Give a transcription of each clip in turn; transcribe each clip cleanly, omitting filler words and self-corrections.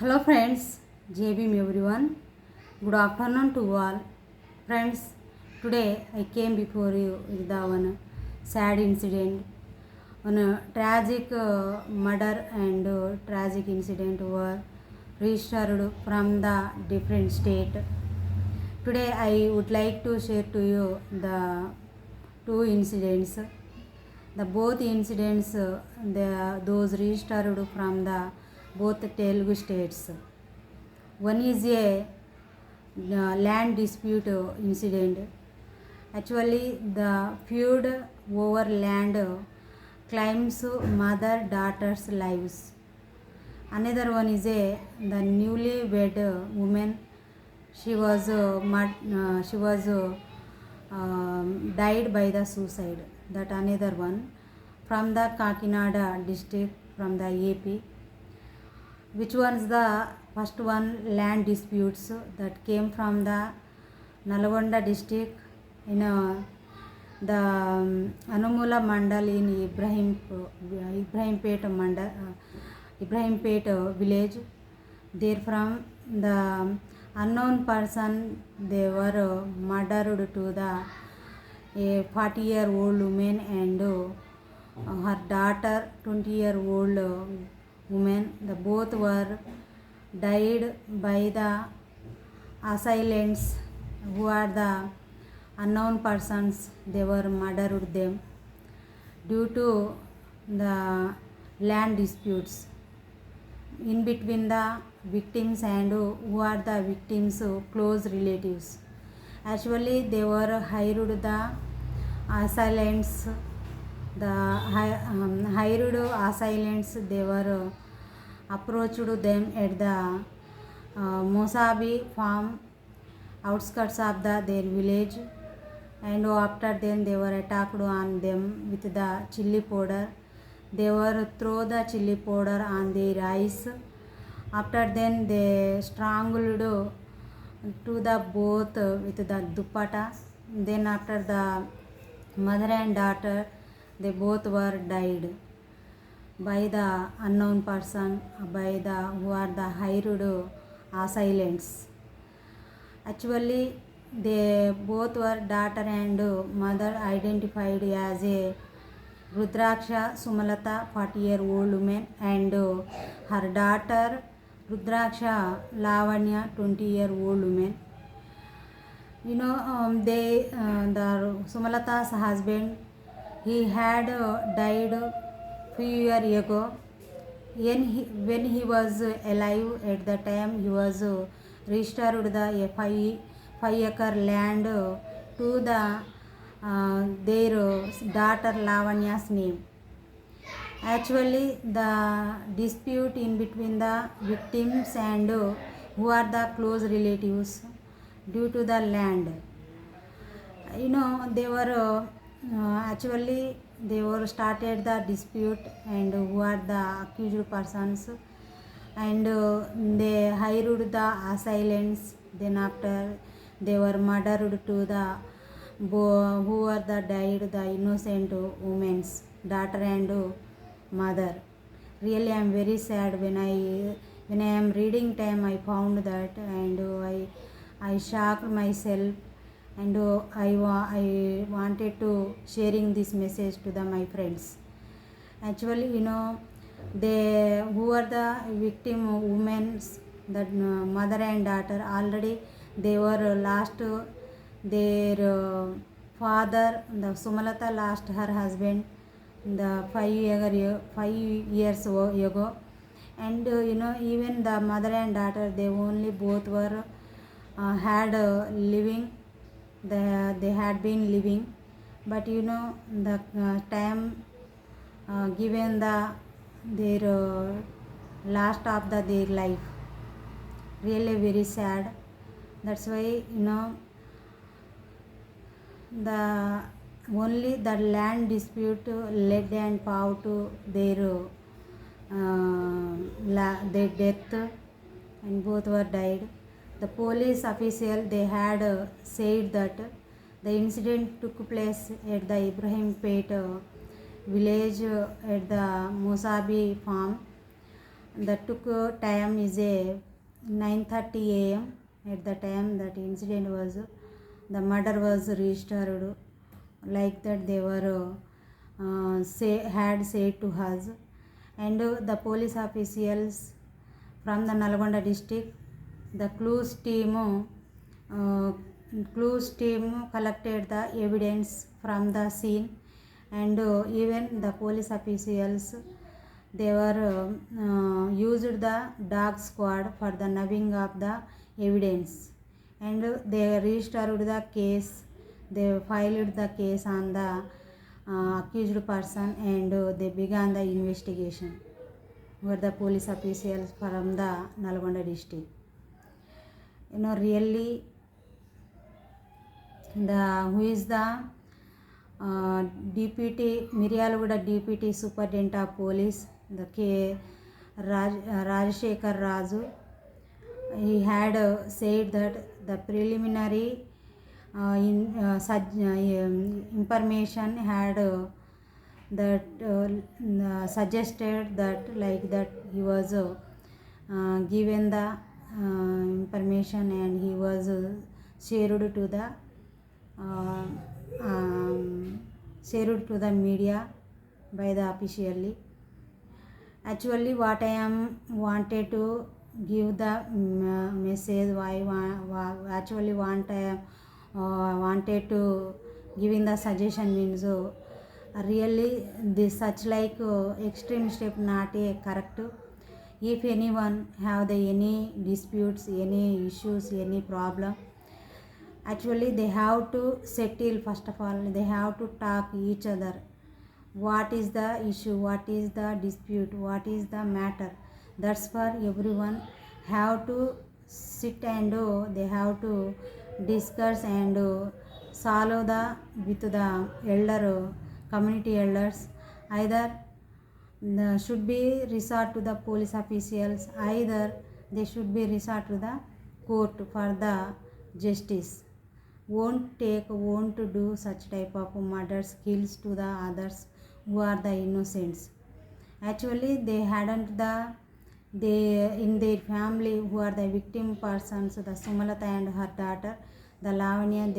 Hello friends, JBM everyone. Good afternoon to all. Friends, today I came before you with the one sad incident, one tragic murder and tragic incident were registered from the different state. Today I would like to share to you the two incidents. The both incidents, those registered from the both Telugu states. One is a land dispute incident. Actually, the feud over land claims mother-daughter's lives. Another one is the newly wed woman. She was died by the suicide. That another one from the Kakinada district, from the AP. Which was the first one? Land disputes that came from the Nalgonda district in the Anumula Mandal in Ibrahimpet Mandal, Ibrahimpet village. There from the unknown person, they were murdered to the a 40-year-old woman and her daughter 20-year-old woman. The both were died by the assailants who are the unknown persons. They were murdered them due to the land disputes in between the victims and who are the victims' close relatives. Actually, they were hired the assailants. The hired assailants, they were approached them at the Mosabi farm, outskirts of their village, and after then they were attacked on them with the chili powder. They were throw the chili powder on their eyes. After then they strangled to the both with the dupatta. Then after the mother and daughter, they both were died by the unknown person, by the who are the hired assailants. Actually, they both were daughter and mother identified as a Rudraksha Sumalata, 40-year-old woman, and her daughter Rudraksha Lavanya, 20-year-old woman. You know, the Sumalata's husband, he had died few years ago. When he was alive, at the time he was registered the 5 acre land to the their daughter Lavanya's name. Actually, the dispute in between the victims and who are the close relatives due to the land. You know, they were actually they were started the dispute and who are the accused persons, and they hired the assailants. Then after they were murdered to the who are the died, the innocent women's daughter and mother. Really, I am very sad when I am reading time. I found that, and I shocked myself, and I wanted to sharing this message to my friends. Actually, you know, they who are the victim women, that mother and daughter, already they were lost their father. The Sumalata lost her husband the 5 years ago, and you know, even the mother and daughter, they only both were had living. They had been living, but you know, the time given their last of their life. Really very sad. That's why, you know, the only the land dispute led and paw to their death, and both were died. The police official, they had said that the incident took place at the Ibrahimpet village at the Mosabi farm. The took time is a 9:30 a.m. At the time that incident was, the murder was registered like that they were had said to us. And the police officials from the Nalgonda district, the clues team collected the evidence from the scene, and even the police officials, they were used the dog squad for the nubbing of the evidence, and they registered the case. They filed the case on the accused person, and they began the investigation were the police officials from the Nalgonda district. Really, the who is the DPT Miryalaguda DPT Superintendent of Police, the K. Rajshekar Raju, he had said that the preliminary information had that suggested that like that he was given the information, and he was shared to the shared to the media by the officially. Actually, what I am wanted to give the message, why actually wanted to giving the suggestion means really this such like extreme step not a correct. If anyone have the any disputes, any issues, any problem, actually they have to settle. First of all, they have to talk each other. What is the issue, what is the dispute, what is the matter? That's for everyone have to sit, and they have to discuss and solve the with the elder community elders. Either should be resort to the police officials, either they should be resort to the court for the justice. Won't do such type of murders, kills to the others who are the innocents. Actually, they hadn't they in their family who are the victim persons, the Sumalata and her daughter, the Lavanya,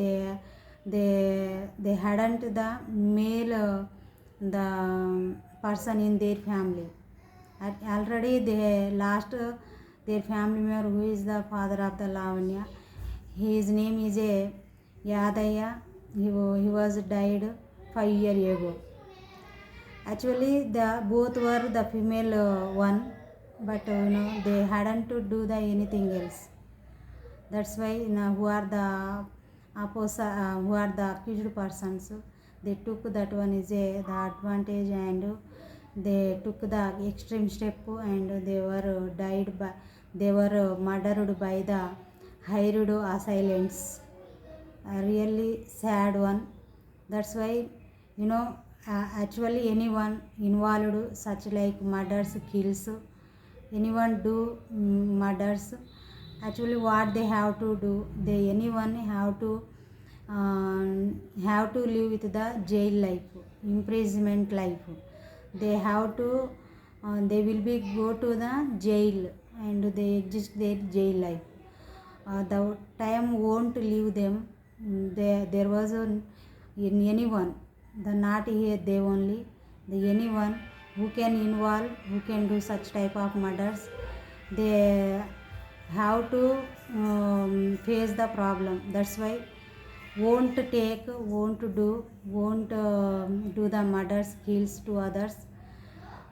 they hadn't the male the person in their family. Already they lost their family member who is the father of the Lavanya. His name is a Yadaya. He was died 5 years ago. Actually, the both were the female one, but they hadn't to do the anything else. That's why who are the who are the accused persons, they took that one is the advantage, and they took the extreme step, and they were murdered by the hired assailants. Really sad one. That's why actually anyone involved such like murders, kills, anyone do murders, actually what they have to do, anyone have to live with the jail life, imprisonment life. They have to they will be go to the jail, and they exist their jail life. The time won't leave them. There was anyone, the not here they only, the anyone who can involve, who can do such type of murders, they have to face the problem. That's why won't do the murders, kills to others.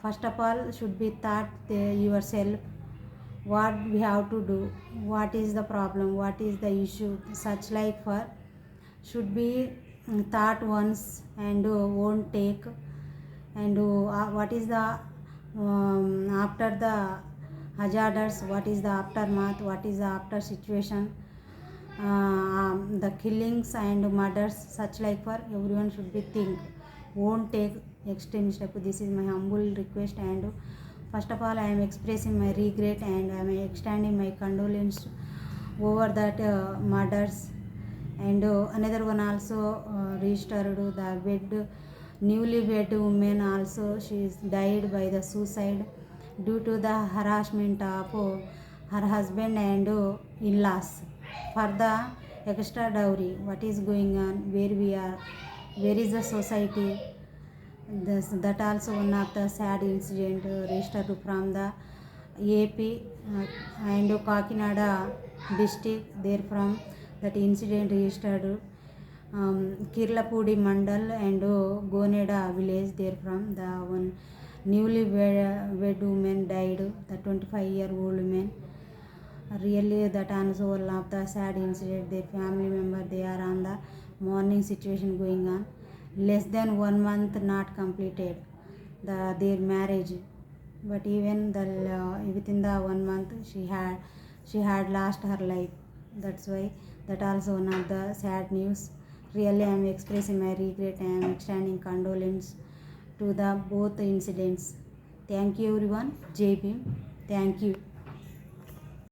First of all, should be thought yourself, what we have to do, what is the problem, what is the issue, such like for should be thought once, and won't take, and what is the after the hazards, what is the aftermath, what is the after situation, the killings and murders, such like for everyone should be think, won't take extreme step. This is my humble request, and first of all I am expressing my regret, and I am extending my condolence over that murders. And another one also registered the newly wed woman also, she is died by the suicide. due to the harassment of her husband and in-laws for the extra dowry. What is going on? Where we are? Where is the society? That also one of the sad incident registered from the AP and Kakinada district. There from that incident registered Kirlapudi Mandal and Goneda village. There from the one newly wed woman died, the 25-year-old woman. Really, that also one of the sad incident. Their family member, they are on the mourning situation going on. Less than 1 month not completed their marriage, but even within the 1 month she had lost her life. That's why that also one of the sad news. Really, I am expressing my regret. I am extending condolence to the both incidents. Thank you everyone. Jai Bhim. Thank you.